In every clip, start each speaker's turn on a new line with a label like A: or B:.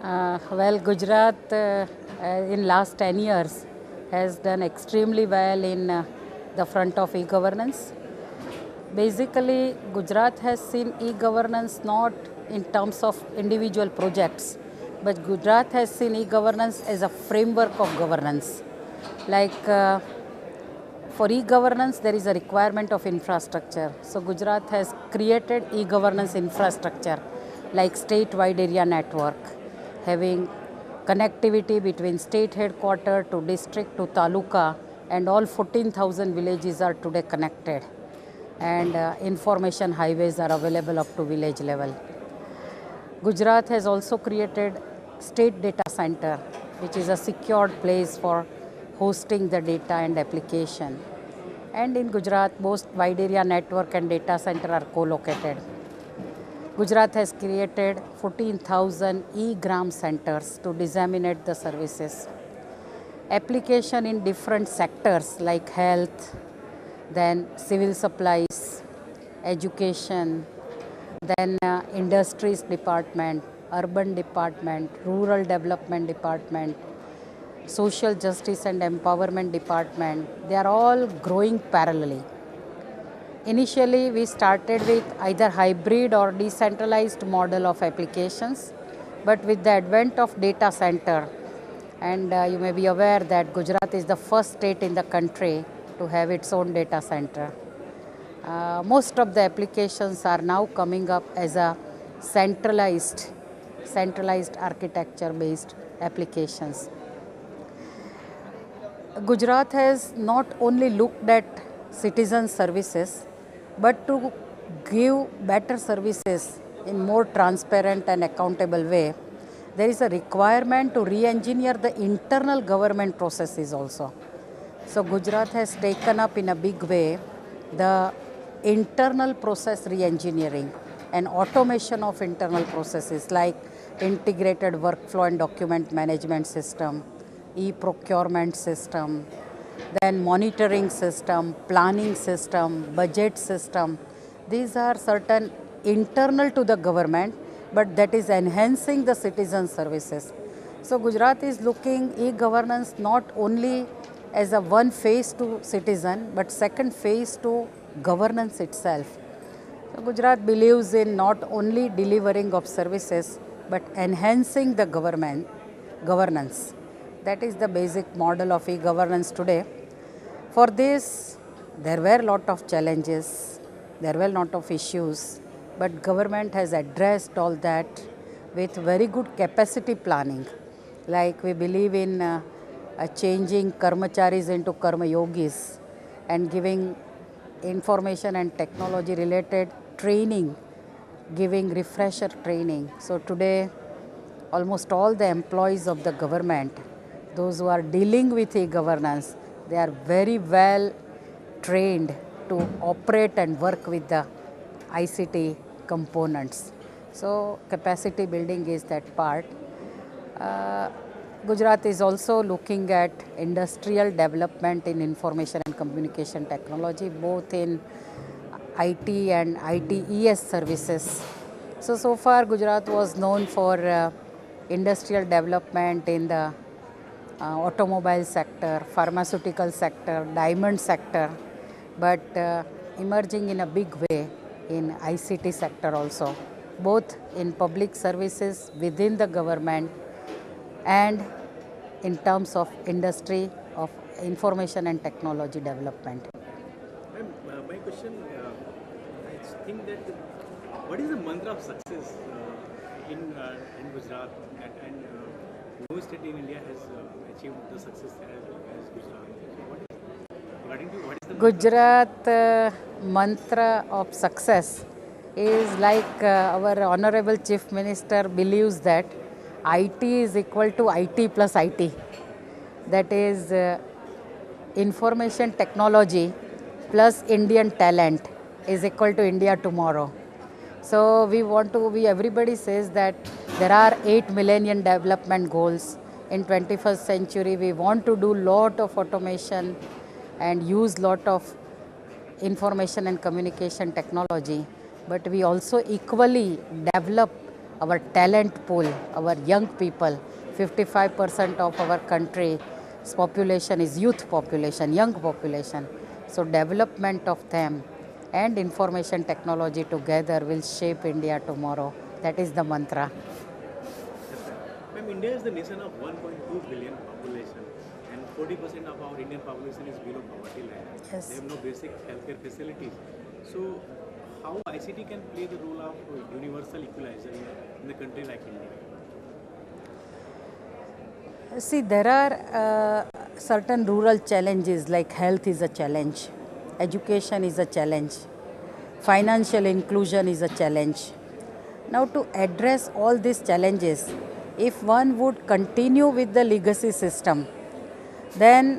A: Gujarat in last 10 years has done extremely well in the front of e-governance. Basically, Gujarat has seen e-governance not in terms of individual projects, but Gujarat has seen e-governance as a framework of governance. Like for e-governance, there is a requirement of infrastructure. So Gujarat has created e-governance infrastructure like state-wide area network, having connectivity between state headquarters to district to taluka, and all 14,000 villages are today connected. And information highways are available up to village level. Gujarat has also created state data center, which is a secured place for hosting the data and application. And in Gujarat, both wide area network and data center are co-located. Gujarat has created 14,000 e-gram centers to disseminate the services. Application in different sectors like health, then civil supplies, education, then industries department, urban department, rural development department, social justice and empowerment department, they are all growing parallelly. Initially, we started with either hybrid or decentralized model of applications, but with the advent of data center, and you may be aware that Gujarat is the first state in the country to have its own data center. Most of the applications are now coming up as a centralized architecture based applications. Gujarat has not only looked at citizen services, but to give better services in more transparent and accountable way, there is a requirement to re-engineer the internal government processes also. So Gujarat has taken up in a big way the internal process re-engineering and automation of internal processes like integrated workflow and document management system, e-procurement system, then monitoring system, planning system, budget system. These are certain internal to the government, but that is enhancing the citizen services. So Gujarat is looking e-governance not only as a one phase to citizen, but second phase to governance itself. So Gujarat believes in not only delivering of services, but enhancing the governance. That is the basic model of e-governance today. For this, there were a lot of challenges, there were a lot of issues, but government has addressed all that with very good capacity planning. Like we believe in changing karmacharis into karma yogis and giving information and technology related training, giving refresher training. So today, almost all the employees of the government, those who are dealing with e-governance, they are very well trained to operate and work with the ICT components. So capacity building is that part. Gujarat is also looking at industrial development in information and communication technology, both in IT and ITES services. So far Gujarat was known for industrial development in the automobile sector, pharmaceutical sector, diamond sector, but emerging in a big way in ICT sector also, both in public services within the government and in terms of industry of information and technology development.
B: Ma'am, my question, I think that what is the mantra of success in Gujarat and no state in India has achieved the success as Gujarat. So according to what is the
A: Gujarat mantra of success is like our Honorable Chief Minister believes that IT is equal to IT plus IT. That is information technology plus Indian talent is equal to India tomorrow. So everybody says that there are 8 millennium development goals. In 21st century, we want to do lot of automation and use lot of information and communication technology, but we also equally develop our talent pool, our young people. 55% of our country's population is youth population, young population. So development of them and information technology together will shape India tomorrow. That is the mantra.
B: Ma'am, India is the nation of 1.2 billion population, and 40% of our Indian population is below poverty line.
A: Yes.
B: They have no basic healthcare facilities. So, how ICT can play the role of universal equalizer in a country like India?
A: See, there are certain rural challenges like health is a challenge, education is a challenge, financial inclusion is a challenge. Now, to address all these challenges, if one would continue with the legacy system, then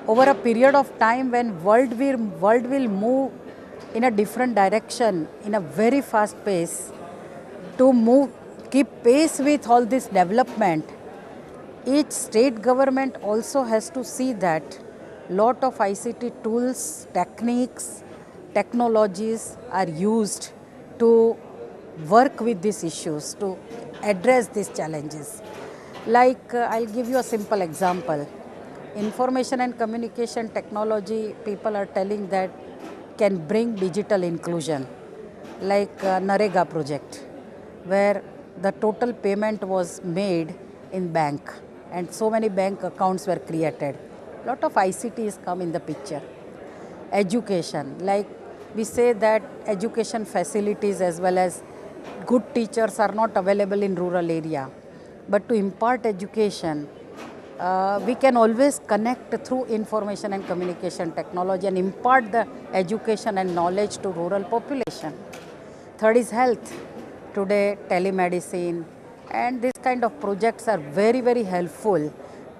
A: over a period of time when world will move in a different direction in a very fast pace, to keep pace with all this development, each state government also has to see that lot of ICT tools, techniques, technologies are used to work with these issues, to address these challenges. Like I'll give you a simple example. Information and communication technology, people are telling that can bring digital inclusion, like Narega project, where the total payment was made in bank and so many bank accounts were created. Lot of ICTs come in the picture. Education, like we say that education facilities as well as good teachers are not available in rural area. But to impart education, we can always connect through information and communication technology and impart the education and knowledge to rural population. Third is health. Today, telemedicine and this kind of projects are very, very helpful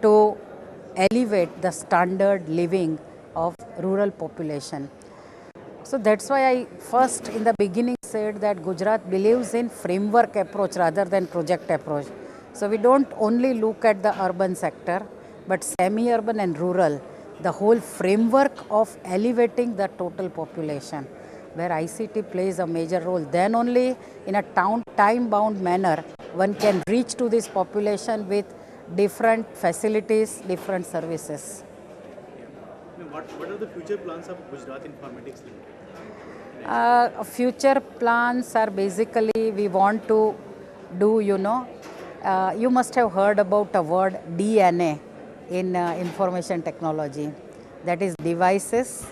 A: to elevate the standard living of rural population. So that's why I first in the beginning said that Gujarat believes in framework approach rather than project approach. So we don't only look at the urban sector, but semi-urban and rural, the whole framework of elevating the total population, where ICT plays a major role. Then only in a time-bound manner, one can reach to this population with different facilities, different services.
B: What are the future plans of Gujarat Informatics Limited?
A: Future plans are basically we want to do, you must have heard about a word DNA in information technology. That is devices,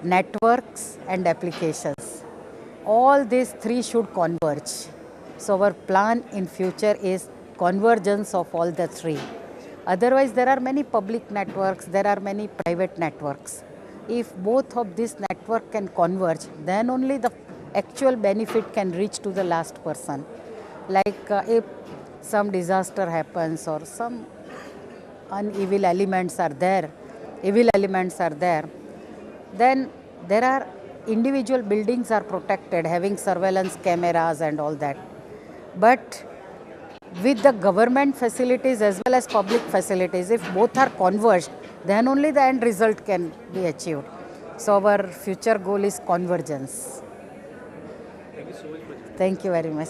A: networks and applications. All these three should converge. So our plan in future is convergence of all the three. Otherwise, there are many public networks, there are many private networks. If both of these networks can converge, then only the actual benefit can reach to the last person. Like if some disaster happens or some evil elements are there, then there are individual buildings are protected, having surveillance cameras and all that. But with the government facilities as well as public facilities, if both are converged, then only the end result can be achieved. So our future goal is convergence.
B: Thank you so much for joining.
A: Thank you very much.